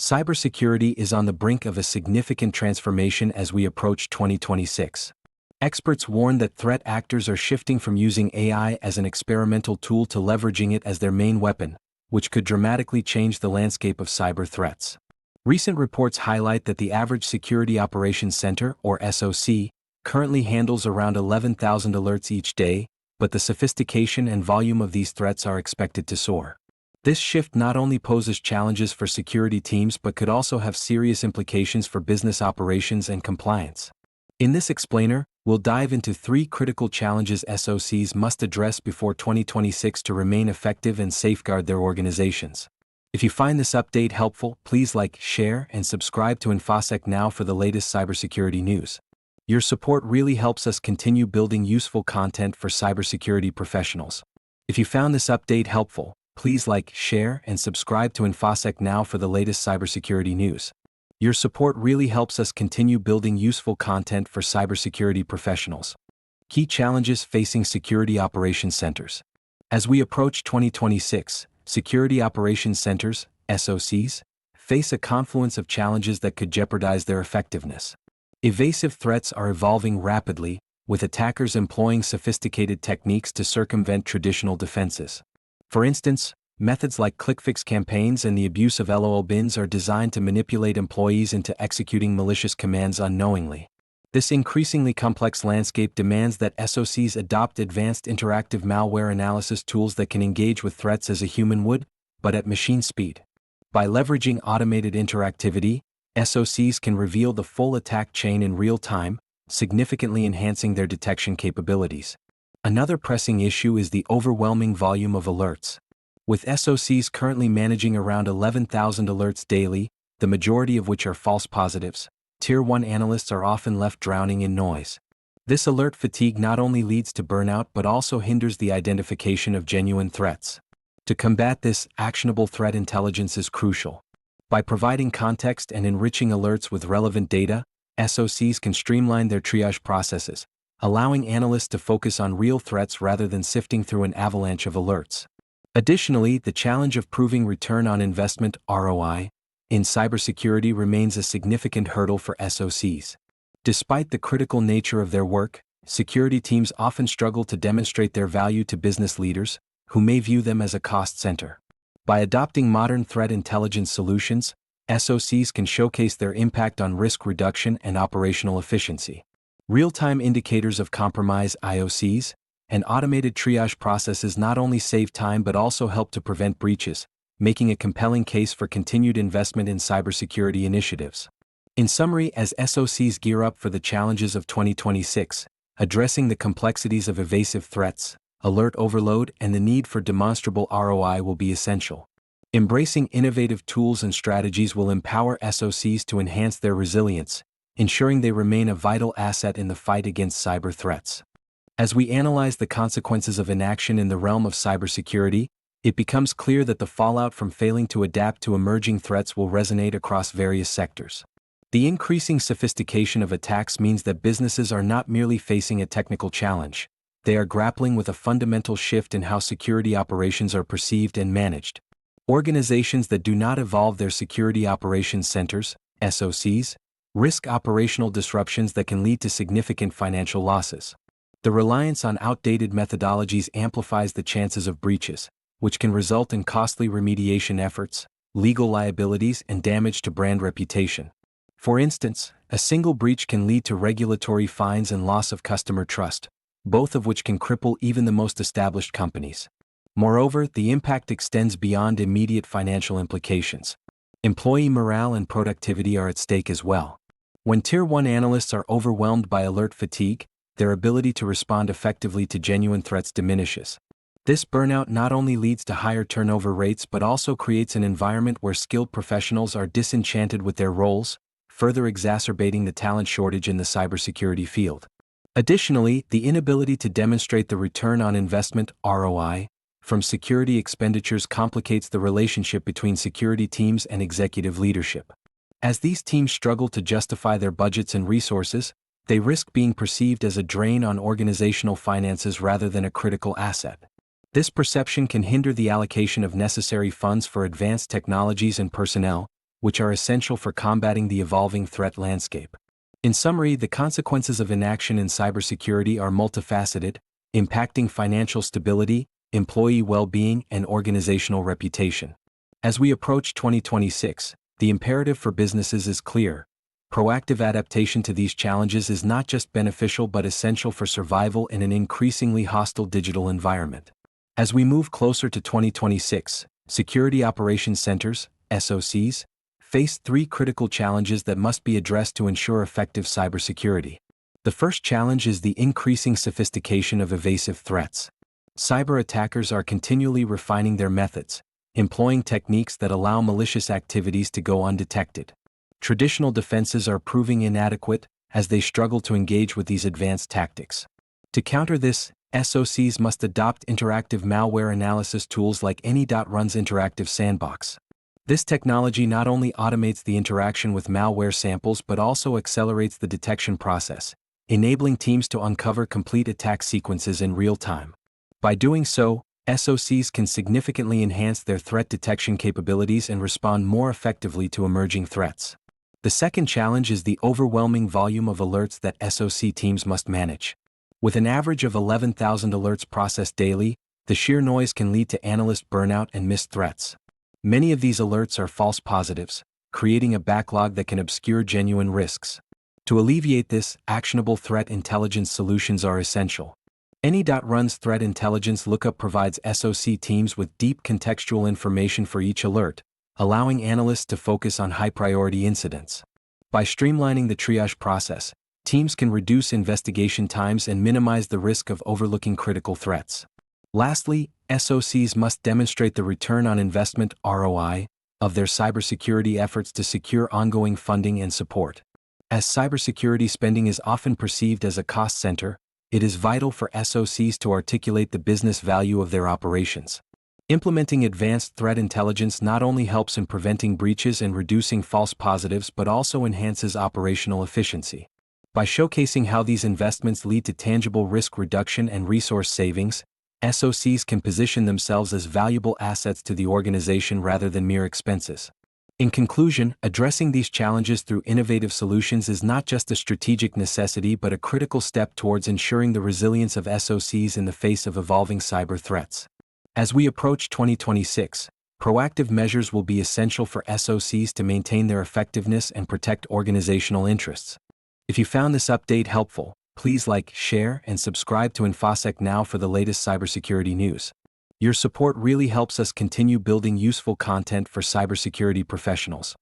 Cybersecurity is on the brink of a significant transformation as we approach 2026. Experts warn that threat actors are shifting from using AI as an experimental tool to leveraging it as their main weapon, which could dramatically change the landscape of cyber threats. Recent reports highlight that the average Security Operations Center, or SOC, currently handles around 11,000 alerts each day, but the sophistication and volume of these threats are expected to soar. This shift not only poses challenges for security teams but could also have serious implications for business operations and compliance. In this explainer, we'll dive into 3 critical challenges SOCs must address before 2026 to remain effective and safeguard their organizations. If you find this update helpful, please like, share, and subscribe to InfoSec Now for the latest cybersecurity news. Your support really helps us continue building useful content for cybersecurity professionals. If you found this update helpful, please like, share, and subscribe to InfoSec Now for the latest cybersecurity news. Your support really helps us continue building useful content for cybersecurity professionals. Key challenges facing security operations centers. As we approach 2026, security operations centers, SOCs, face a confluence of challenges that could jeopardize their effectiveness. Evasive threats are evolving rapidly, with attackers employing sophisticated techniques to circumvent traditional defenses. For instance, methods like click-fix campaigns and the abuse of LOL bins are designed to manipulate employees into executing malicious commands unknowingly. This increasingly complex landscape demands that SOCs adopt advanced interactive malware analysis tools that can engage with threats as a human would, but at machine speed. By leveraging automated interactivity, SOCs can reveal the full attack chain in real time, significantly enhancing their detection capabilities. Another pressing issue is the overwhelming volume of alerts. With SOCs currently managing around 11,000 alerts daily, the majority of which are false positives, Tier 1 analysts are often left drowning in noise. This alert fatigue not only leads to burnout but also hinders the identification of genuine threats. To combat this, actionable threat intelligence is crucial. By providing context and enriching alerts with relevant data, SOCs can streamline their triage processes, allowing analysts to focus on real threats rather than sifting through an avalanche of alerts. Additionally, the challenge of proving return on investment (ROI) in cybersecurity remains a significant hurdle for SOCs. Despite the critical nature of their work, security teams often struggle to demonstrate their value to business leaders, who may view them as a cost center. By adopting modern threat intelligence solutions, SOCs can showcase their impact on risk reduction and operational efficiency. Real-time indicators of compromise (IOCs) and automated triage processes not only save time but also help to prevent breaches, making a compelling case for continued investment in cybersecurity initiatives. In summary, as SOCs gear up for the challenges of 2026, addressing the complexities of evasive threats, alert overload, and the need for demonstrable ROI will be essential. Embracing innovative tools and strategies will empower SOCs to enhance their resilience, ensuring they remain a vital asset in the fight against cyber threats. As we analyze the consequences of inaction in the realm of cybersecurity, it becomes clear that the fallout from failing to adapt to emerging threats will resonate across various sectors. The increasing sophistication of attacks means that businesses are not merely facing a technical challenge, they are grappling with a fundamental shift in how security operations are perceived and managed. Organizations that do not evolve their security operations centers, SOCs, risk operational disruptions that can lead to significant financial losses. The reliance on outdated methodologies amplifies the chances of breaches, which can result in costly remediation efforts, legal liabilities, and damage to brand reputation. For instance, a single breach can lead to regulatory fines and loss of customer trust, both of which can cripple even the most established companies. Moreover, the impact extends beyond immediate financial implications. Employee morale and productivity are at stake as well. When Tier 1 analysts are overwhelmed by alert fatigue, their ability to respond effectively to genuine threats diminishes. This burnout not only leads to higher turnover rates but also creates an environment where skilled professionals are disenchanted with their roles, further exacerbating the talent shortage in the cybersecurity field. Additionally, the inability to demonstrate the return on investment (ROI) from security expenditures complicates the relationship between security teams and executive leadership. As these teams struggle to justify their budgets and resources, they risk being perceived as a drain on organizational finances rather than a critical asset. This perception can hinder the allocation of necessary funds for advanced technologies and personnel, which are essential for combating the evolving threat landscape. In summary, the consequences of inaction in cybersecurity are multifaceted, impacting financial stability, employee well-being, and organizational reputation. As we approach 2026, the imperative for businesses is clear. Proactive adaptation to these challenges is not just beneficial but essential for survival in an increasingly hostile digital environment. As we move closer to 2026, Security Operations Centers, SOCs, face three critical challenges that must be addressed to ensure effective cybersecurity. The first challenge is the increasing sophistication of evasive threats. Cyber attackers are continually refining their methods, employing techniques that allow malicious activities to go undetected. Traditional defenses are proving inadequate as they struggle to engage with these advanced tactics. To counter this, SOCs must adopt interactive malware analysis tools like any.run's interactive sandbox. This technology not only automates the interaction with malware samples but also accelerates the detection process, enabling teams to uncover complete attack sequences in real time. By doing so, SOCs can significantly enhance their threat detection capabilities and respond more effectively to emerging threats. The second challenge is the overwhelming volume of alerts that SOC teams must manage. With an average of 11,000 alerts processed daily, the sheer noise can lead to analyst burnout and missed threats. Many of these alerts are false positives, creating a backlog that can obscure genuine risks. To alleviate this, actionable threat intelligence solutions are essential. Any.run's threat intelligence lookup provides SOC teams with deep contextual information for each alert, allowing analysts to focus on high-priority incidents. By streamlining the triage process, teams can reduce investigation times and minimize the risk of overlooking critical threats. Lastly, SOCs must demonstrate the return on investment (ROI) of their cybersecurity efforts to secure ongoing funding and support. As cybersecurity spending is often perceived as a cost center, it is vital for SOCs to articulate the business value of their operations. Implementing advanced threat intelligence not only helps in preventing breaches and reducing false positives but also enhances operational efficiency. By showcasing how these investments lead to tangible risk reduction and resource savings, SOCs can position themselves as valuable assets to the organization rather than mere expenses. In conclusion, addressing these challenges through innovative solutions is not just a strategic necessity but a critical step towards ensuring the resilience of SOCs in the face of evolving cyber threats. As we approach 2026, proactive measures will be essential for SOCs to maintain their effectiveness and protect organizational interests. If you found this update helpful, please like, share, and subscribe to InfoSec Now for the latest cybersecurity news. Your support really helps us continue building useful content for cybersecurity professionals.